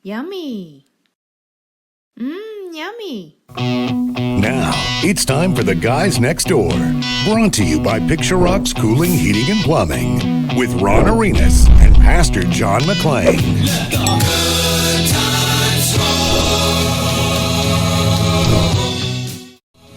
Yummy. Yummy. Now, it's time for The Guys Next Door. Brought to you by Picture Rocks Cooling, Heating, and Plumbing. With Ron Arenas and Pastor John McClain.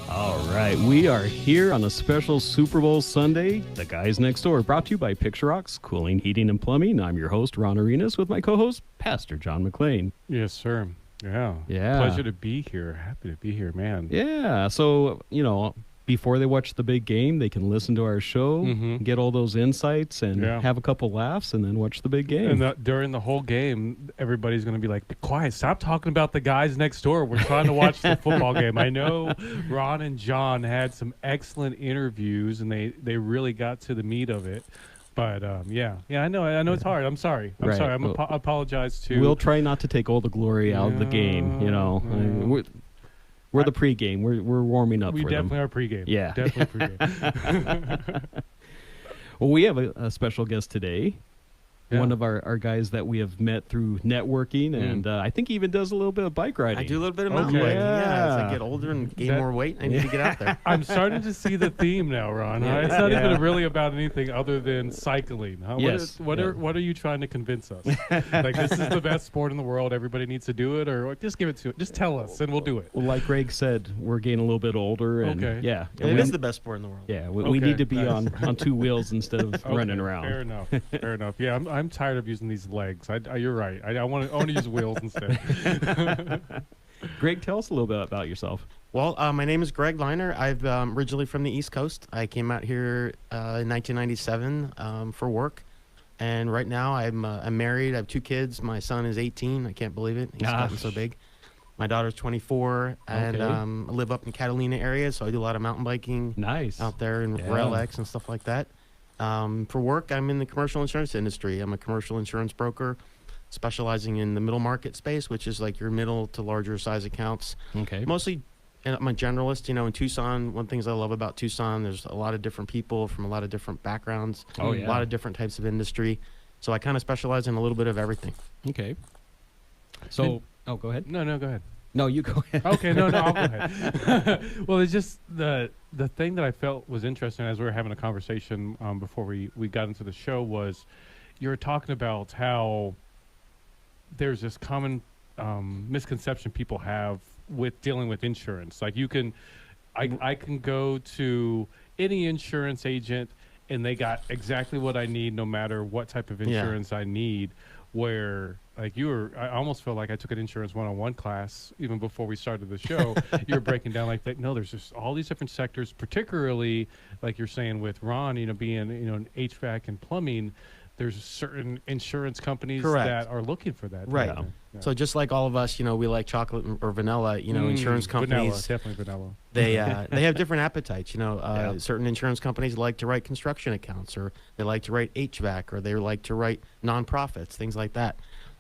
All right, we are here on a special Super Bowl Sunday. The Guys Next Door, brought to you by Picture Rocks Cooling, Heating, and Plumbing. I'm your host, Ron Arenas, with my co-host, Pastor John McClain. Yes, sir. Yeah. Pleasure to be here. Happy to be here, man. Yeah. So, before they watch the big game, they can listen to our show, get all those insights, and have a couple laughs, and then watch the big game. And during the whole game, everybody's going to be like, be quiet. Stop talking about the guys next door. We're trying to watch the football game. I know Ron and John had some excellent interviews, and they really got to the meat of it. But, yeah, I know it's hard. I'm sorry. I'm sorry. I apologize, too. We'll try not to take all the glory out of the game, We're the pregame. We're warming up for them. We definitely are pregame. Yeah. Definitely pregame. Well, we have a special guest today. Yeah. One of our guys that we have met through networking, and I think he even does a little bit of bike riding. I do a little bit of mountain biking. Yeah, as I get older and gain more weight, I need to get out there. I'm starting to see the theme now, Ron. Huh? It's not even really about anything other than cycling. Huh? Yes. What are you trying to convince us? Like, this is the best sport in the world. Everybody needs to do it, or just give it to it. Just tell us, and we'll do it. Well, like Greg said, we're getting a little bit older, and Okay. It is the best sport in the world. Yeah, we need to be on two wheels instead of running around. Fair enough. Fair enough. Yeah, I'm tired of using these legs. You're right. I want to use wheels instead. Greg, tell us a little bit about yourself. Well, my name is Greg Liner. I'm originally from the East Coast. I came out here in 1997 for work. And right now I'm married. I have 2 kids. My son is 18. I can't believe it. He's gotten so big. My daughter's 24. And I live up in Catalina area, so I do a lot of mountain biking out there in Rail X and stuff like that. For work, I'm in the commercial insurance industry. I'm a commercial insurance broker specializing in the middle market space, which is like your middle to larger size accounts. Okay. Mostly, I'm a generalist. In Tucson, one of the things I love about Tucson, there's a lot of different people from a lot of different backgrounds, a lot of different types of industry. So I kind of specialize in a little bit of everything. Okay. So, go ahead. No, go ahead. No, you go ahead. Okay, no, I'll go ahead. Well, it's just the thing that I felt was interesting as we were having a conversation before we got into the show was you were talking about how there's this common misconception people have with dealing with insurance. Like I can go to any insurance agent and they got exactly what I need no matter what type of insurance I need. Where I almost feel like I took an insurance 101 class even before we started the show. You're breaking down like that. No, there's just all these different sectors, particularly like you're saying with Ron, being, in HVAC and plumbing, there's certain insurance companies that are looking for that. Right. Yeah. So just like all of us, we like chocolate or vanilla, insurance companies. Vanilla, definitely vanilla. They have different appetites. Certain insurance companies like to write construction accounts, or they like to write HVAC, or they like to write nonprofits, things like that.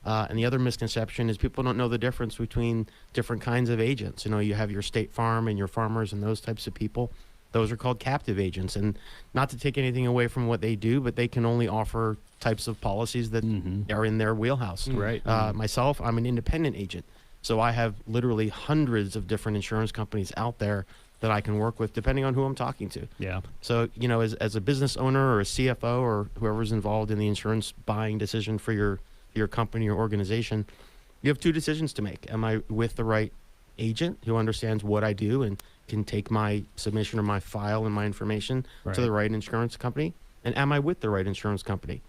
And the other misconception is people don't know the difference between different kinds of agents. You have your State Farm and your Farmers and those types of people. Those are called captive agents. And not to take anything away from what they do, but they can only offer types of policies that are in their wheelhouse. Right. Myself, I'm an independent agent. So I have literally hundreds of different insurance companies out there that I can work with depending on who I'm talking to. Yeah. So, as a business owner or a CFO or whoever's involved in the insurance buying decision for your company or organization, you have 2 decisions to make. Am I with the right agent who understands what I do and can take my submission or my file and my information to the right insurance company? And am I with the right insurance company?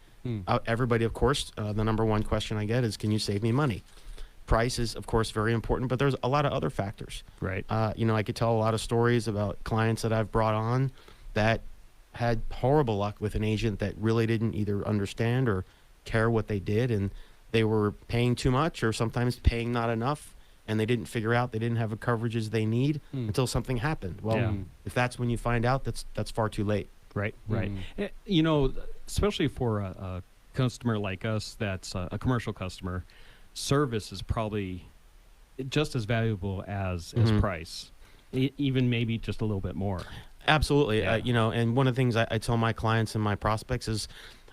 Everybody, of course, the number one question I get is, can you save me money? Price is, of course, very important, but there's a lot of other factors. Right. I could tell a lot of stories about clients that I've brought on that had horrible luck with an agent that really didn't either understand or care what they did, and they were paying too much or sometimes paying not enough, and they didn't figure out they didn't have the coverages they need until something happened. Well, if that's when you find out, that's far too late. Right. Especially for a customer like us that's a commercial customer, service is probably just as valuable as price, even maybe just a little bit more. Absolutely. And one of the things I tell my clients and my prospects is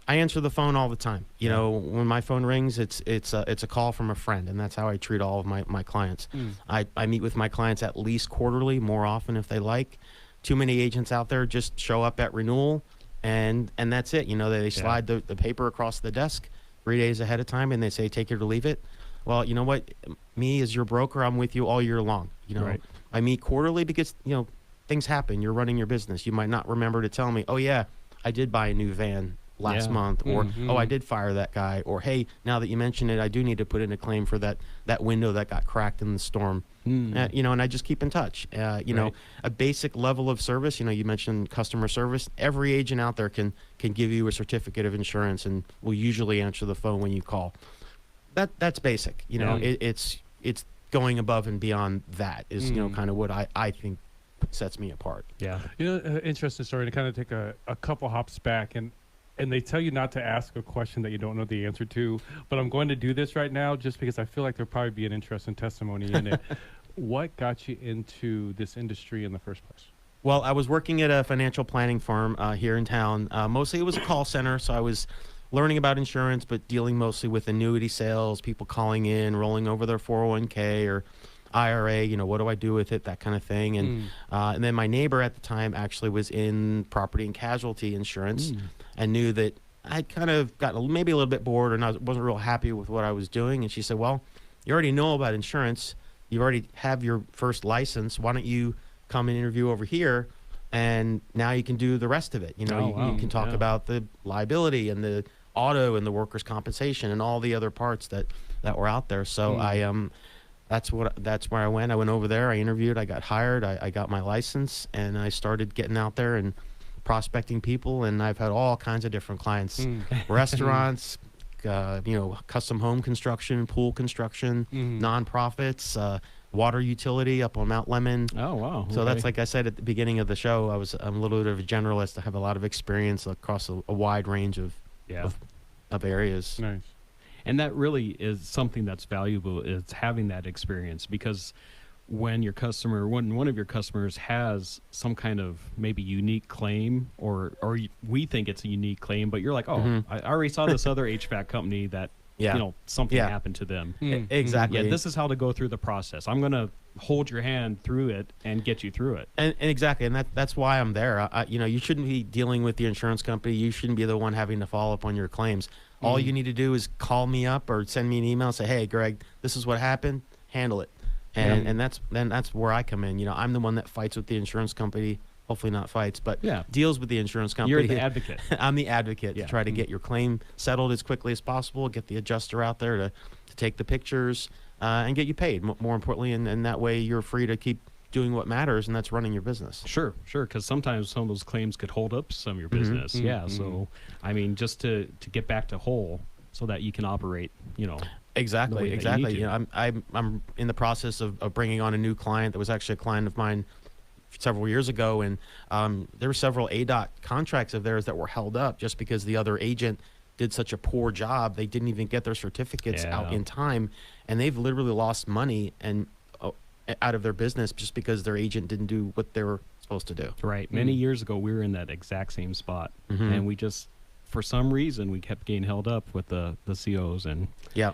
I answer the phone all the time. You Yeah. know, when my phone rings, it's a call from a friend, and that's how I treat all of my clients. I meet with my clients at least quarterly, more often if they like. Too many agents out there just show up at renewal, and that's it. You know, they slide the paper across the desk 3 days ahead of time, and they say, take it or leave it. Well, you know what? Me as your broker, I'm with you all year long. You know, Right. I meet quarterly because, you know, things happen. You're running your business. You might not remember to tell me, oh, yeah, I did buy a new van last Yeah. month, or Mhm. oh, I did fire that guy, or hey, now that you mention it, I do need to put in a claim for that window that got cracked in the storm. You know, and I just keep in touch. You know, Right. a basic level of service. You know, you mentioned customer service. Every agent out there can give you a certificate of insurance, and will usually answer the phone when you call. That's basic. You know, Yeah. it's going above and beyond that is you know Mm. kind of what I think sets me apart. Yeah. You know, interesting story to kind of take a couple hops back, and they tell you not to ask a question that you don't know the answer to, but I'm going to do this right now just because I feel like there'll probably be an interesting testimony in it. What got you into this industry in the first place? Well, I was working at a financial planning firm here in town. Mostly it was a call center, so I was learning about insurance, but dealing mostly with annuity sales, people calling in, rolling over their 401k or IRA, you know, what do I do with it, that kind of thing. And then my neighbor at the time actually was in property and casualty insurance and knew that I'd kind of gotten maybe a little bit bored or wasn't real happy with what I was doing. And she said, well, you already know about insurance. You already have your first license. Why don't you come and interview over here? And now you can do the rest of it. You know, Oh, you wow. can talk Yeah. about the liability and the auto and the workers' compensation and all the other parts that were out there. So that's where I went. I went over there. I interviewed. I got hired. I got my license, and I started getting out there and prospecting people. And I've had all kinds of different clients, restaurants, you know, custom home construction, pool construction, nonprofits, water utility up on Mount Lemon. Oh, wow. So Okay. that's like I said at the beginning of the show. I'm a little bit of a generalist. I have a lot of experience across a wide range of Yeah. of areas. Nice. And that really is something that's valuable, is having that experience, because when one of your customers has some kind of maybe unique claim, or we think it's a unique claim, but you're like, oh, I already saw this other HVAC company that, Yeah. you know, something Yeah. happened to them. Exactly. Yeah, this is how to go through the process. I'm going to hold your hand through it and get you through it. And exactly, and that's why I'm there. You know, you shouldn't be dealing with the insurance company. You shouldn't be the one having to follow up on your claims. All you need to do is call me up or send me an email and say, "Hey, Greg, this is what happened. Handle it." And that's where I come in. You know, I'm the one that fights with the insurance company. Hopefully not fights, but Yeah. deals with the insurance company. You're the advocate. I'm the advocate Yeah. to try to get your claim settled as quickly as possible, get the adjuster out there to take the pictures, and get you paid, more importantly, and that way you're free to keep doing what matters, and that's running your business. Sure, because sometimes some of those claims could hold up some of your business. Yeah, so I mean, just to get back to whole so that you can operate, you know. The way Exactly, that you exactly. need You to. know, I'm in the process of bringing on a new client that was actually a client of mine several years ago, and there were several ADOT contracts of theirs that were held up just because the other agent did such a poor job. They didn't even get their certificates out Yeah. in time, and they've literally lost money and out of their business just because their agent didn't do what they were supposed to do. Right. Many years ago, we were in that exact same spot, and we just, for some reason, we kept getting held up with the COs, and Yeah.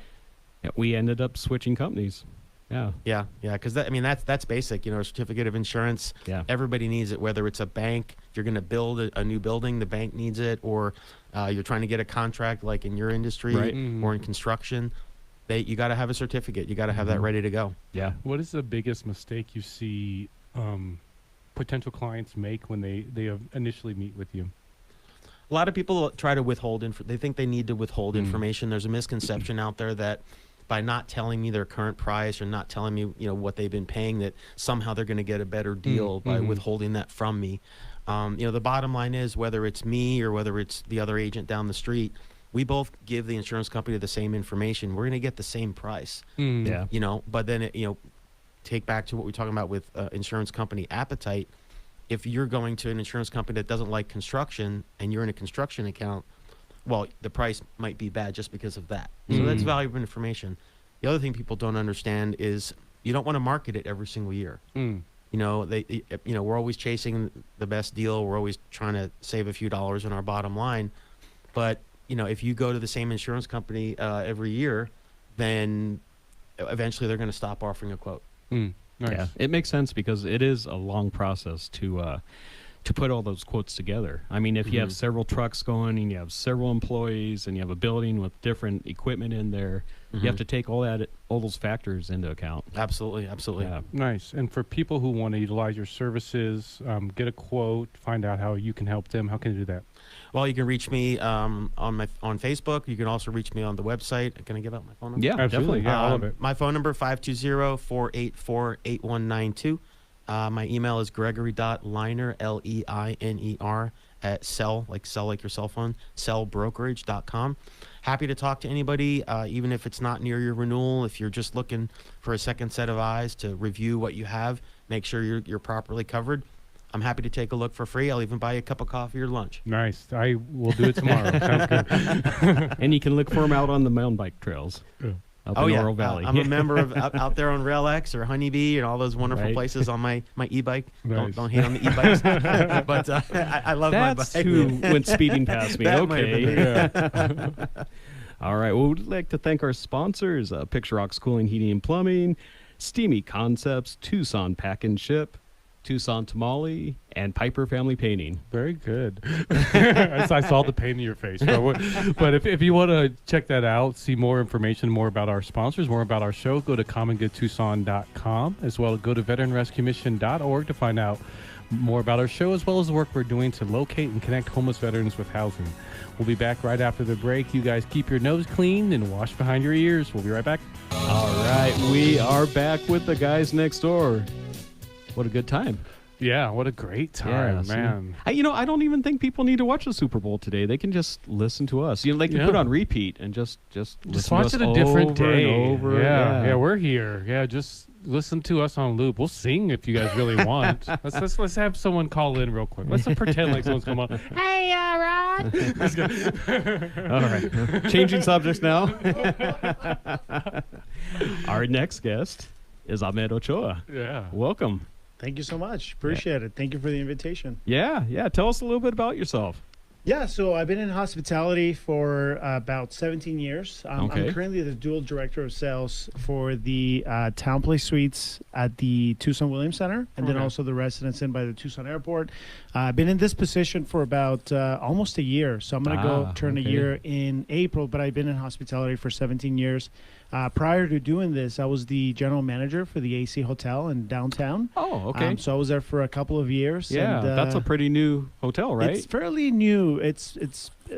we ended up switching companies. Yeah. Yeah, because that's basic. You know, a certificate of insurance. Yeah. Everybody needs it. Whether it's a bank, if you're going to build a new building, the bank needs it, or you're trying to get a contract, like in your industry Right. or in construction. You got to have a certificate. You got to have that ready to go. Yeah. What is the biggest mistake you see potential clients make when they initially meet with you? A lot of people try to withhold. They think they need to withhold information. There's a misconception out there that by not telling me their current price or not telling me, you know, what they've been paying, that somehow they're going to get a better deal by withholding that from me. You know, the bottom line is, whether it's me or whether it's the other agent down the street, we both give the insurance company the same information. We're going to get the same price. Yeah. You know, but then take back to what we're talking about with insurance company appetite. If you're going to an insurance company that doesn't like construction and you're in a construction account, well, the price might be bad just because of that. So that's valuable information. The other thing people don't understand is you don't want to market it every single year. You know, we're always chasing the best deal. We're always trying to save a few dollars on our bottom line, but if you go to the same insurance company every year, then eventually they're going to stop offering a quote. Nice. Yeah, it makes sense because it is a long process to put all those quotes together. I mean, if you have several trucks going and you have several employees and you have a building with different equipment in there, you have to take all those factors into account. Absolutely. Yeah. Nice. And for people who want to utilize your services, get a quote, find out how you can help them, how can you do that? Well, you can reach me on Facebook. You can also reach me on the website. Can I give out my phone number? Yeah, Absolutely. definitely. Yeah, all of it. My phone number, 520-484-8192. My email is gregory.liner, Leiner, at sell like your cell phone, sellbrokerage.com. Happy to talk to anybody, even if it's not near your renewal. If you're just looking for a second set of eyes to review what you have, make sure you're properly covered. I'm happy to take a look for free. I'll even buy you a cup of coffee or lunch. Nice. I will do it tomorrow. Sounds good. And you can look for them out on the mountain bike trails up in Oro Valley. I'm a member of out there on RailX or Honeybee and all those wonderful Right. places on my e-bike. Nice. Don't hate on the e-bikes, but I love That's my bike. who went speeding past me. That might have Okay. been me. All right. Well, we'd like to thank our sponsors, Picture Rocks Cooling, Heating, and Plumbing, Steamy Concepts, Tucson Pack and Ship, Tucson Tamale, and Piper Family Painting. Very good. I saw the pain in your face. But if you want to check that out, see more information, more about our sponsors, more about our show, go to commongoodtucson.com, as well as go to veteranrescuemission.org to find out more about our show, as well as the work we're doing to locate and connect homeless veterans with housing. We'll be back right after the break. You guys keep your nose clean and wash behind your ears. We'll be right back. All right. We are back with the guys next door. What a good time. Yeah, what a great time, see? man. I don't even think people need to watch the Super Bowl today. They can just listen to us. They can put on repeat and just listen watch to us it a different over day. and over. Yeah, we're here. Yeah, just listen to us on loop. We'll sing if you guys really want. Let's have someone call in real quick. Let's pretend like someone's come on. Hey, Rod. All right. Changing subjects now. Our next guest is Ahmed Ochoa. Yeah. Welcome. Thank you so much. Appreciate it. Thank you for the invitation. Yeah. Tell us a little bit about yourself. Yeah, so I've been in hospitality for about 17 years. Okay. I'm currently the dual director of sales for the Town Place Suites at the Tucson Williams Center, and then Okay. also the Residence Inn by the Tucson Airport. I've been in this position for about almost a year, so I'm going to go turn a okay. year in April, but I've been in hospitality for 17 years. Prior to doing this, I was the general manager for the AC Hotel in downtown. Oh, okay. So I was there for a couple of years. Yeah, and, that's a pretty new hotel, right? It's fairly new. It's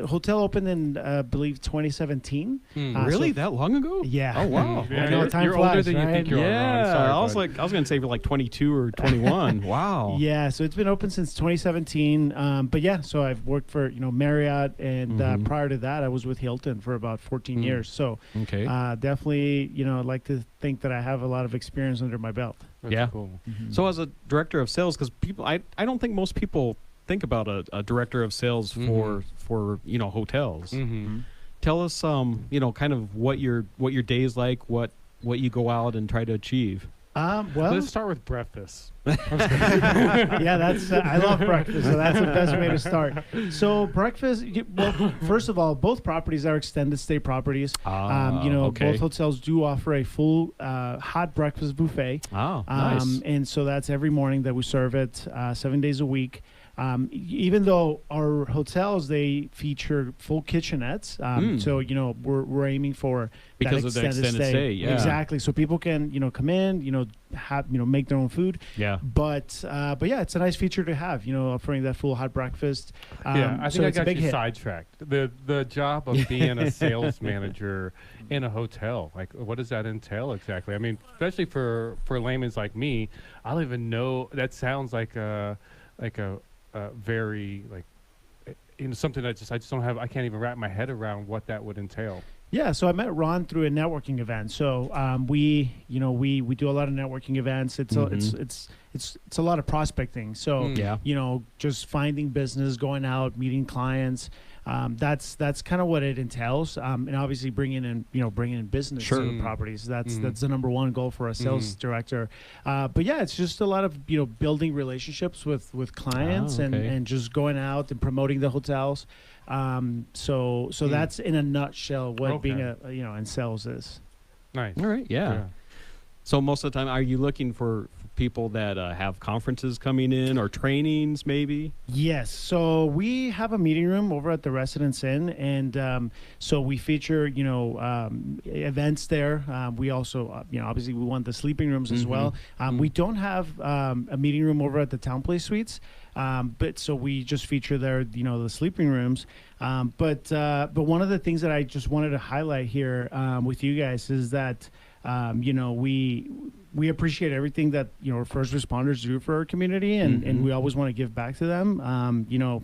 hotel opened in I believe 2017. Really? so- that long ago? Yeah. Oh, wow. Yeah, I know, time you're older flies, than you right? think you are. Ron. Yeah, Sorry, I was bud. going to say like 22 or 21. Wow. Yeah, so it's been open since 2017. But yeah, so I've worked for Marriott, and prior to that, I was with Hilton for about 14 years. So Okay. definitely, I'd like to think that I have a lot of experience under my belt. That's Yeah. cool. So as a director of sales, because people, I don't think most people think about a director of sales for hotels. Mm-hmm. Tell us, kind of what your day's like, what you go out and try to achieve. Well, Let's start with breakfast. yeah, that's I love breakfast, so that's the best way to start. So breakfast, well, first of all, both properties are extended stay properties. Okay. Both hotels do offer a full hot breakfast buffet. Oh, nice. And so that's every morning that we serve it, 7 days a week. Even though our hotels, they feature full kitchenettes, so we're aiming for Because that of the extended stay, yeah. Exactly. So people can come in, have make their own food. Yeah. But yeah, it's a nice feature to have, offering that full hot breakfast. Yeah, I so think I it's a got big you hit. sidetracked. The job of being a sales manager in a hotel, like what does that entail exactly? I mean, especially for layman's like me, I don't even know. That sounds like a very something that I just don't have. I can't even wrap my head around what that would entail. Yeah, so I met Ron through a networking event. So we do a lot of networking events. It's a lot of prospecting. So Yeah. just finding business, going out, meeting clients. That's kind of what it entails, and obviously bringing in business Sure. to the properties. That's the number one goal for a sales director. But yeah, it's just a lot of building relationships with clients okay. and just going out and promoting the hotels. So that's in a nutshell what being in sales is. Nice. All right. Yeah. So most of the time, are you looking for people that have conferences coming in or trainings maybe? Yes. So we have a meeting room over at the Residence Inn, and so we feature, events there. We also, obviously we want the sleeping rooms as well. We don't have a meeting room over at the Town Place Suites, but so we just feature there, the sleeping rooms. But one of the things that I just wanted to highlight here with you guys is that, we appreciate everything that our first responders do for our community, and we always want to give back to them.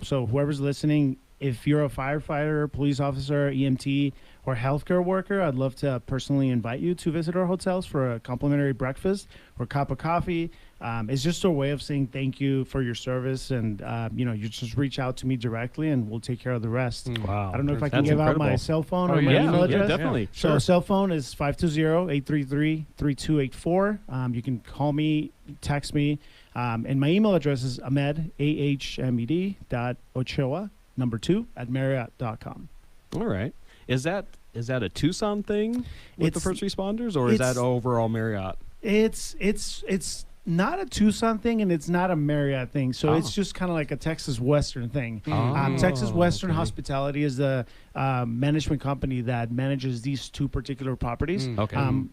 So whoever's listening, if you're a firefighter, police officer, EMT, or healthcare worker, I'd love to personally invite you to visit our hotels for a complimentary breakfast or cup of coffee. It's just a way of saying thank you for your service, and you just reach out to me directly, and we'll take care of the rest. Wow. I don't know if I can That's give out incredible. my cell phone or Oh, my yeah. email address. Yeah, definitely. So cell phone is 520-833-3284. You can call me, text me, and my email address is ahmed@marriott.com. All right. Is that a Tucson thing with the It's- first responders, or is that it's- overall Marriott? It's not a Tucson thing, and it's not a Marriott thing. So it's just kind of like a Texas Western thing. Texas Western Hospitality is the management company that manages these two particular properties. Okay. I'm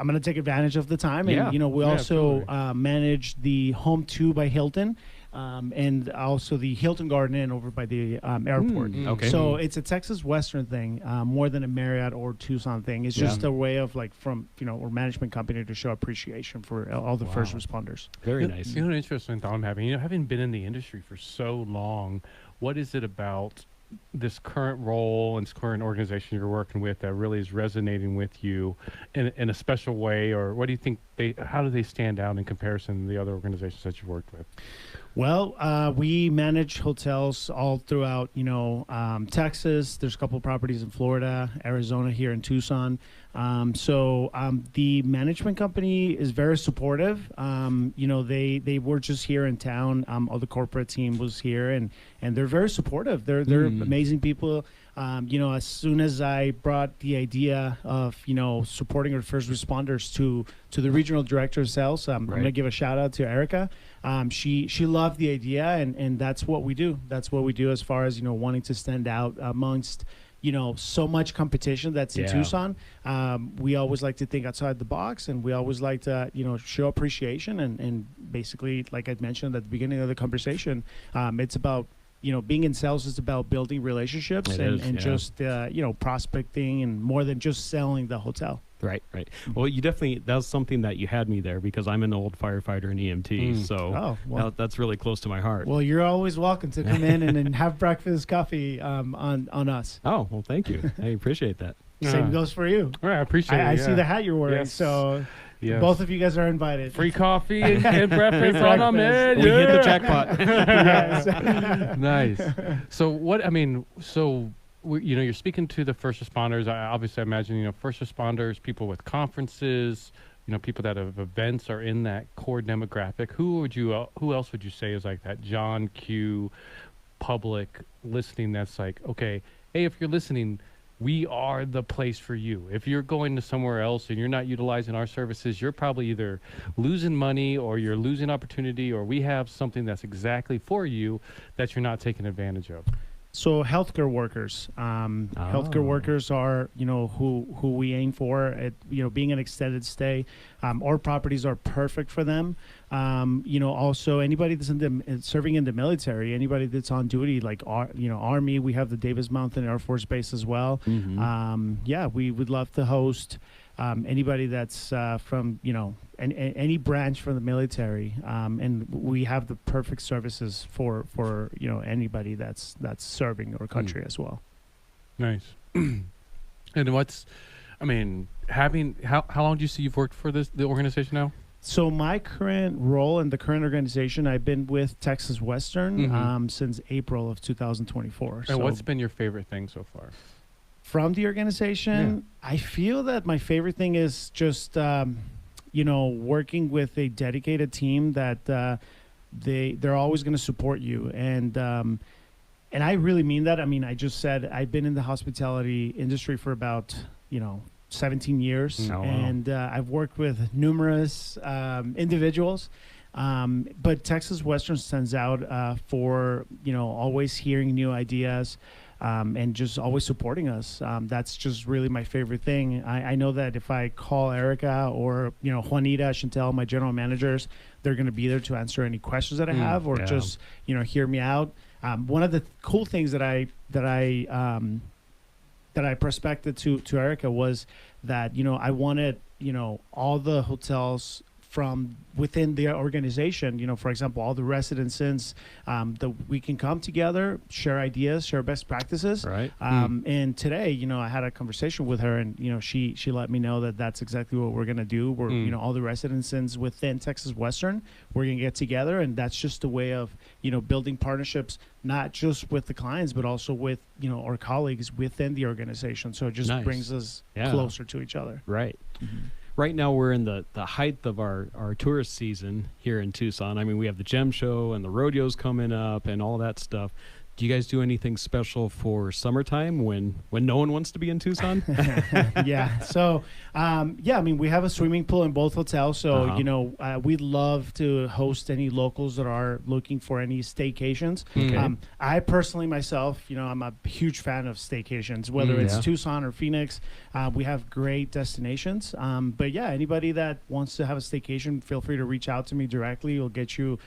going to take advantage of the time. And, Yeah. we also absolutely. manage the Home 2 by Hilton, and also the Hilton Garden Inn over by the airport. Okay. So it's a Texas Western thing, more than a Marriott or Tucson thing. It's just a way of or management company to show appreciation for all the first responders. Very nice. You know, an interesting thought I'm having. Having been in the industry for so long, what is it about this current role and this current organization you're working with that really is resonating with you in a special way? Or what do you think how do they stand out in comparison to the other organizations that you've worked with? Well, we manage hotels all throughout, Texas. There's a couple of properties in Florida, Arizona, here in Tucson. So the management company is very supportive. They were just here in town. All the corporate team was here, and they're very supportive. They're amazing people. As soon as I brought the idea of, supporting our first responders to the regional director of sales, I'm going to give a shout out to Erica. She loved the idea, and that's what we do. That's what we do as far as, wanting to stand out amongst, so much competition that's in Tucson. We always like to think outside the box, and we always like to, show appreciation. And basically, like I mentioned at the beginning of the conversation, it's about, being in sales is about building relationships just, prospecting, and more than just selling the hotel. Right. Well, that's something that you had me there, because I'm an old firefighter and EMT. So that's really close to my heart. Well, you're always welcome to come in and have breakfast, coffee on us. Oh, well, thank you. I appreciate that. Same goes for you. All right, I appreciate it. I see the hat you're wearing, Yes. so Yes. both of you guys are invited. Free coffee and breakfast on our man. We hit the jackpot. Nice. So you're speaking to the first responders. I imagine, first responders, people with conferences, people that have events are in that core demographic. Who else would you say is like that John Q public listening that's like, okay, hey, if you're listening, we are the place for you. If you're going to somewhere else and you're not utilizing our services, you're probably either losing money or you're losing opportunity, or we have something that's exactly for you that you're not taking advantage of. So healthcare workers, healthcare workers are, who we aim for at, being an extended stay. Our properties are perfect for them. Also anybody that's serving in the military, anybody that's on duty, like Army, we have the Davis Mountain Air Force Base as well. We would love to host anybody that's from, any branch from the military, and we have the perfect services for anybody that's serving our country as well. Nice. And how long do you see you've worked for the organization now? So my current role in the current organization, I've been with Texas Western since April of 2024. And so what's been your favorite thing so far? from the organization, I feel that my favorite thing is just working with a dedicated team that they're always going to support you, and I really mean that. I mean, I just said I've been in the hospitality industry for about 17 years, Oh, wow. and I've worked with numerous individuals. But Texas Western stands out for always hearing new ideas. And just always supporting us. That's just really my favorite thing. I know that if I call Erica or Juanita, Chantel, my general managers, they're going to be there to answer any questions that I have, or just hear me out. One of the cool things that I prospected to Erica was that I wanted all the hotels from within the organization, for example, all the residents, that we can come together, share ideas, share best practices. Right. And today, I had a conversation with her, and she let me know that that's exactly what we're gonna do. We're all the residents within Texas Western, we're gonna get together, and that's just a way of building partnerships, not just with the clients, but also with our colleagues within the organization. So it just Nice. brings us Yeah. closer to each other. Right. Right now we're in the height of our tourist season here in Tucson. I mean, we have the Gem Show and the rodeos coming up and all that stuff. Do you guys do anything special for summertime when no one wants to be in Tucson? Yeah. So, I mean, we have a swimming pool in both hotels. So, we'd love to host any locals that are looking for any staycations. Okay. I personally myself, I'm a huge fan of staycations, whether it's Yeah. Tucson or Phoenix. We have great destinations. But yeah, anybody that wants to have a staycation, feel free to reach out to me directly. We'll get you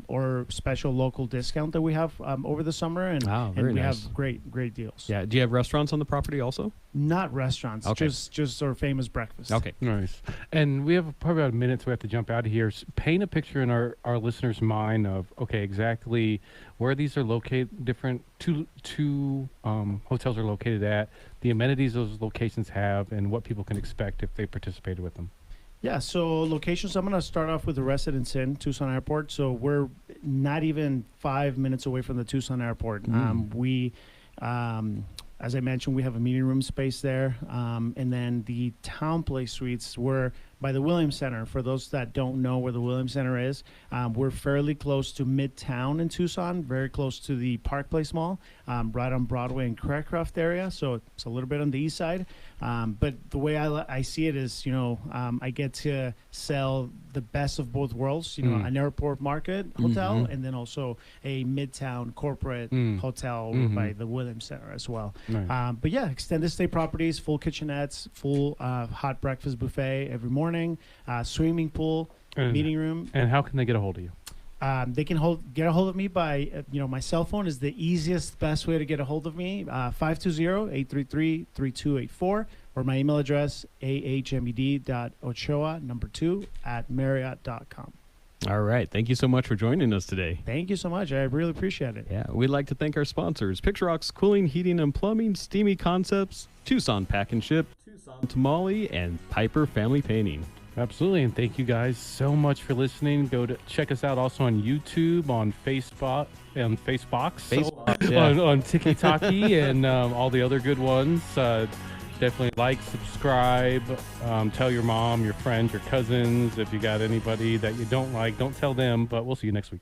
or special local discount that we have over the summer. And, Wow, very and we nice. have great deals. Yeah. Do you have restaurants on the property also? Not restaurants, Okay. just our famous breakfast. Okay. Nice. And we have probably about a minute, so we have to jump out of here. Paint a picture in our listeners' mind of, exactly where these are located, different two hotels are located at, the amenities those locations have, and what people can expect if they participated with them. Yeah, so locations, I'm going to start off with the Residence Inn, Tucson Airport. So we're not even 5 minutes away from the Tucson Airport. As I mentioned, we have a meeting room space there. And then the Town Place Suites, we're by the Williams Center. For those that don't know where the Williams Center is, we're fairly close to Midtown in Tucson, very close to the Park Place Mall, right on Broadway and Craycroft area. So it's a little bit on the east side. But the way I see it is, I get to sell the best of both worlds, an airport market hotel and then also a Midtown corporate hotel over by the Williams Center as well. Nice. But yeah, extended stay properties, full kitchenettes, full hot breakfast buffet every morning, swimming pool, meeting room. And how can they get a hold of you? They can get a hold of me by, my cell phone is the easiest, best way to get a hold of me, 520-833-3284, or my email address, ahmed.ochoa2@marriott.com. All right. Thank you so much for joining us today. Thank you so much. I really appreciate it. Yeah, we'd like to thank our sponsors, Picture Rocks Cooling, Heating, and Plumbing, Steamy Concepts, Tucson Pack and Ship, Tucson Tamale, and Piper Family Painting. Absolutely, and thank you guys so much for listening. Go to check us out also on YouTube, on Facebook, on on TikTok, and all the other good ones. Definitely like, subscribe, tell your mom, your friends, your cousins. If you got anybody that you don't like, don't tell them. But we'll see you next week.